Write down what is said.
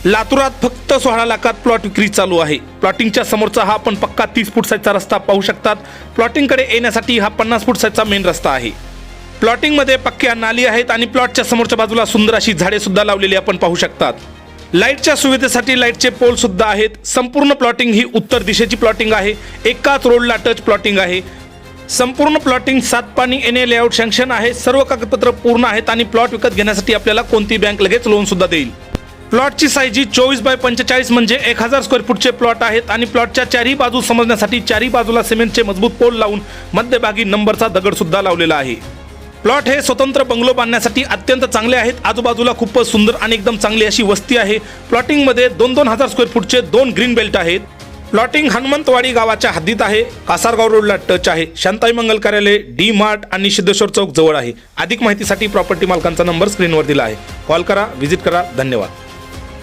लातूरात फक्त 16 लाखात प्लॉट विक्री चालू आहे। प्लॉटिंगच्या समोरचा हा आपण पक्का 30 फूट साईजचा रस्ता पाहू शकतात। प्लॉटिंगकडे येण्यासाठी हा 50 फूट साईजचा मेन रस्ता आहे। प्लॉटिंगमध्ये पक्क्या नाली आहेत आणि प्लॉटच्या समोरच्या बाजूला सुंदर अशी झाडे सुद्धा लावलेली आपण पाहू शकतात। लाईटच्या सुविधेसाठी लाईटचे पोल सुद्धा आहेत। संपूर्ण प्लॉटिंग ही उत्तर दिशेची प्लॉटिंग आहे। एकाच रोडला टच प्लॉटिंग आहे। संपूर्ण प्लॉटिंग 7 पाणी एनए लेआउट सँक्शन आहे। सर्व कागदपत्र पूर्ण आहेत आणि प्लॉट विकत घेण्यासाठी आपल्याला कोणती बँक लगेच लोन सुद्धा देईल। प्लॉटची साईज 24x45 म्हणजे 1000 स्क्वेअर फूटचे प्लॉट आहेत आणि प्लॉटच्या चारही बाजू समजण्यासाठी चारही बाजूला सिमेंटचे मजबूत पोल लावून मध्यभागी नंबरचा दगड सुद्धा लावलेला आहे। प्लॉट हे स्वतंत्र बंगलो बांधण्यासाठी अत्यंत चांगले आहेत। आजूबाजूला खूपच सुंदर आणि एकदम चांगली अशी वस्ती आहे। प्लॉटिंगमध्ये 2,000 स्क्वेअर फूटचे 2 ग्रीन बेल्ट आहेत। प्लॉटिंग हनुमंतवाडी गावाच्या हद्दीत आहे। कासारगाव रोडला टच आहे। शांताई मंगल कार्यालय, डी मार्ट आणि सिद्धेश्वर चौक जवळ आहे। अधिक माहितीसाठी प्रॉपर्टी मालकांचा नंबर स्क्रीनवर दिला आहे। कॉल करा, व्हिजिट करा। धन्यवाद।